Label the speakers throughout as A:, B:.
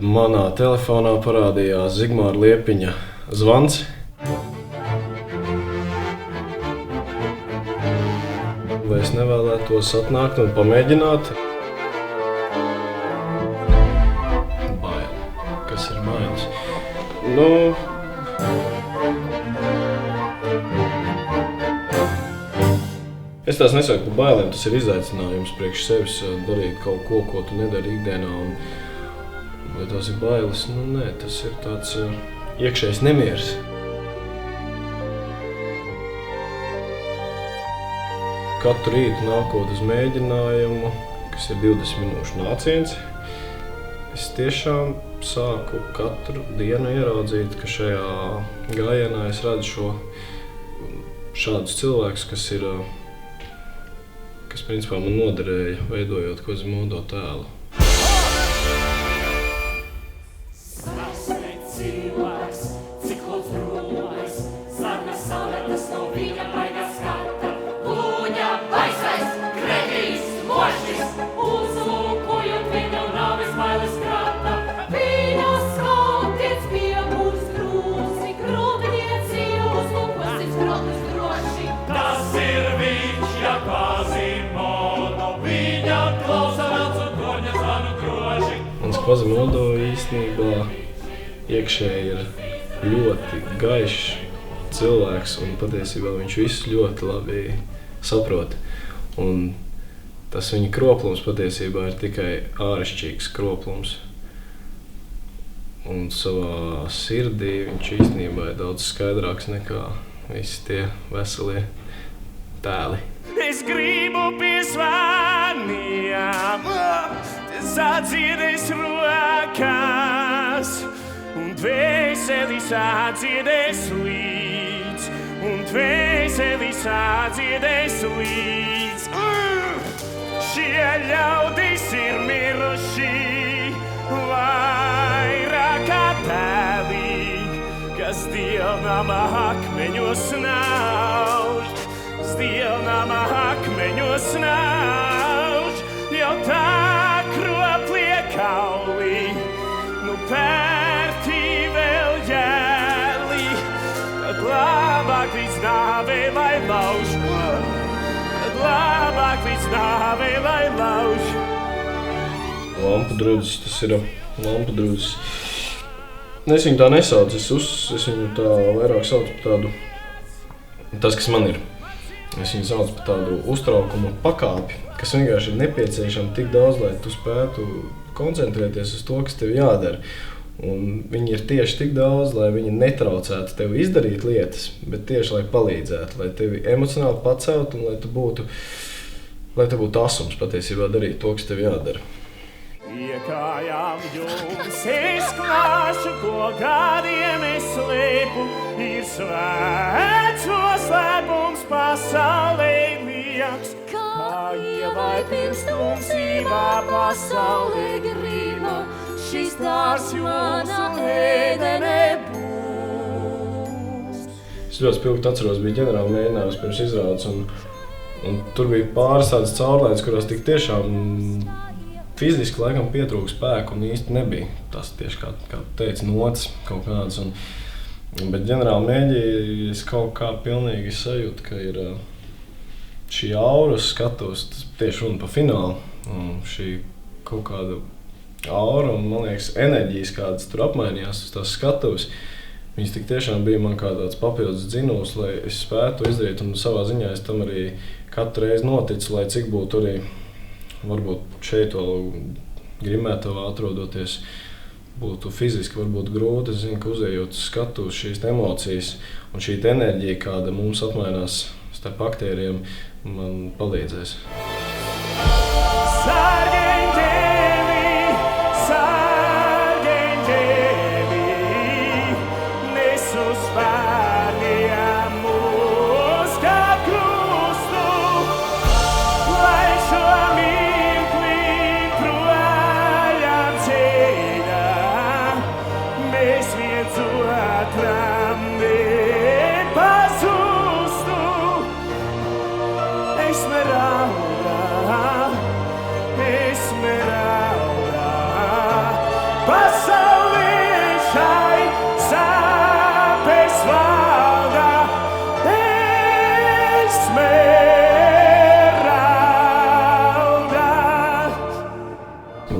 A: Manā telefonā parādījās Zigmāra Liepiņa zvans. Vai es nevēlētos atnākt un pamēģināt? Bail. Kas ir bailes? Es tās nesaku par bailēm, tas ir izaicinājums priekš sevis darīt kaut ko, ko tu nedari ikdienā. Vai tās ir bailes? Nē, tas ir tāds iekšējs nemieris. Katru rītu nākot uz mēģinājumu, kas ir 20 minūšu nāciens, es tiešām sāku katru dienu ieraudzīt, ka šajā gājienā es redzu šādus cilvēkus, kas principā man noderēja, veidojot Quasimodo tēlu. Quasimodo īstenībā iekšēji ir ļoti gaišs cilvēks, un patiesībā viņš visu ļoti labi saprot. Un tas viņa kroplums patiesībā ir tikai āršķirīgs kroplums. Un savā sirdī viņš īstenībā ir daudz skaidrāks nekā visi tie veselie tēli.
B: Es gribu pie zvaniem, sadziedēs rokās, un dvēseli sadziedēs līdz, un dvēseli sadziedēs līdz. Šie ļaudis ir miruši vairāk kā tēli, kas dievnama akmeņos nauž, dievnama akmeņos nauž, jau tā kroplie kauli, nu pērtī vēl jēli, tad labāk līdz nāvei lai lauž, tad labāk līdz nāvei lai lauž.
A: Lampudrudzis, tas ir lampudrudzis. Es viņu tā nesaucu, es viņu tā vairāk saucu par tādu, tas, kas man ir. Es viņu saucu par tādu uztraukumu pakāpi, kas vienkārši ir nepieciešama tik daudz, lai tu spētu koncentrēties uz to, kas tev jādara. Un viņi ir tieši tik daudz, lai viņi netraucētu tev izdarīt lietas, bet tieši lai palīdzētu, lai tevi emocionāli pacelt un lai tev būtu asums patiesībā darīt to, kas tev jādara.
B: Iekājām jums, es klāšu, ko gadiem es slēpu, ir svēts noslēpums pasaulē lieks. Kā ievai pirms tumsībā pasaulē grība, šis tārs mana ēdene būs.
A: Es ļoti spilgti atceros, bija ģenerāla mēģinājums pirms izrādes, un tur bija pāris tādas caurlaides, kurās tik tiešām fiziski laikam pietrūka spēku un īsti nebija. Tas tieši kā teica, nots kaut kādas. Bet ģenerāli mēģi es kaut kā pilnīgi sajūtu, ka ir šī aura uz skatuves, tas tieši runa pa finālu. Šī kaut kāda aura un, man liekas, enerģijas, kādas tur apmainījās uz tās skatuves. Viņas tik tiešām bija man kā tāds papildus dzinūs, lai es spētu izdarīt. Un savā ziņā es tam arī katru reizi noticu, lai cik būtu arī varbūt šeit vēl Grimētavā atrodoties, būtu fiziski varbūt grūti. Es zinu, ka uzejot skatuves šīs emocijas un šī enerģija, kāda mums apmainās starp aktieriem, man palīdzēs.
B: Esmeralda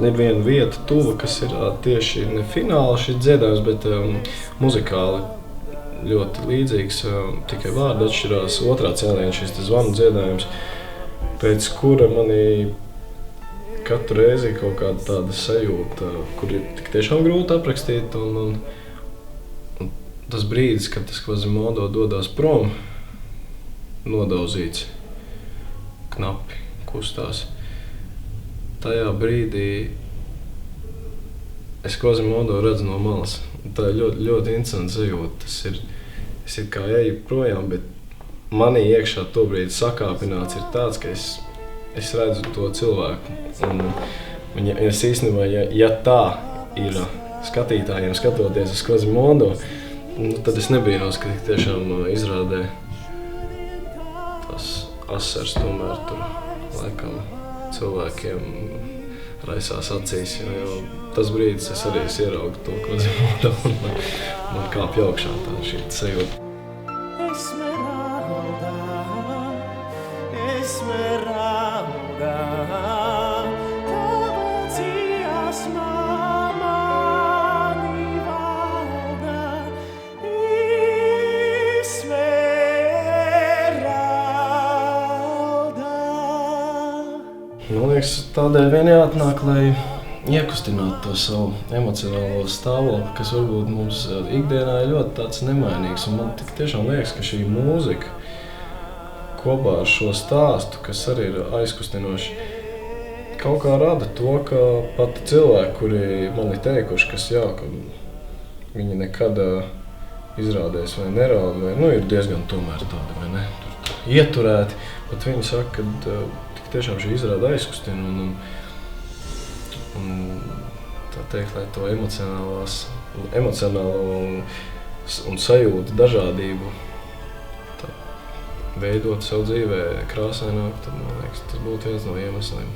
A: ir viena vieta tuva, kas ir tieši ne fināla šis dziedājums, bet muzikāli ļoti līdzīgs, tikai vārdi atšķirās. Otrā cēlienā šis zvanu dziedājums, pēc kura manī katru reizi ir kaut kāda tāda sajūta, kur ir tik tiešām grūti aprakstīt. Un tas brīdis, kad tas Quasimodo dodās prom, nodauzīts, knapi kustās. Tajā brīdī es Quasimodo redzu no malas. Tā ir ļoti, ļoti interesanta sajūta. Es it kā eju projām, bet manī iekšā to brīdi sakāpināts ir tāds, ka es redzu to cilvēku. Un es īstenībā, ja tā ir skatītājiem skatoties uz Quasimodo, tad es nebīnos, ka tiešām izrādē tas asars tomēr tur laikam cilvēkiem raisās acīs, jo tas brīdis es arī ieraugu to Quasimodo un man kāpj augšā tā šī sajūta. Man liekas, tādēļ vien jāatnāk, lai iekustinātu to savu emocionālo stāvokli, kas varbūt mums ikdienā ir ļoti tāds nemainīgs. Un man tiešām liekas, ka šī mūzika kopā ar šo stāstu, kas arī ir aizkustinoši, kaut kā rada to, ka pat cilvēki, kuri man ir teikuši, ka viņi nekad izrādēs vai nerāda, vai ir diezgan tomēr tādi, vai ne, ieturēti, bet viņi saka, ka tiešām šī izrāda aizkustina un tā teikt, lai to emocionālo un sajūtu dažādību veidot savu dzīvē krāsaināk, tad man liekas, tas būtu viens no iemesliem.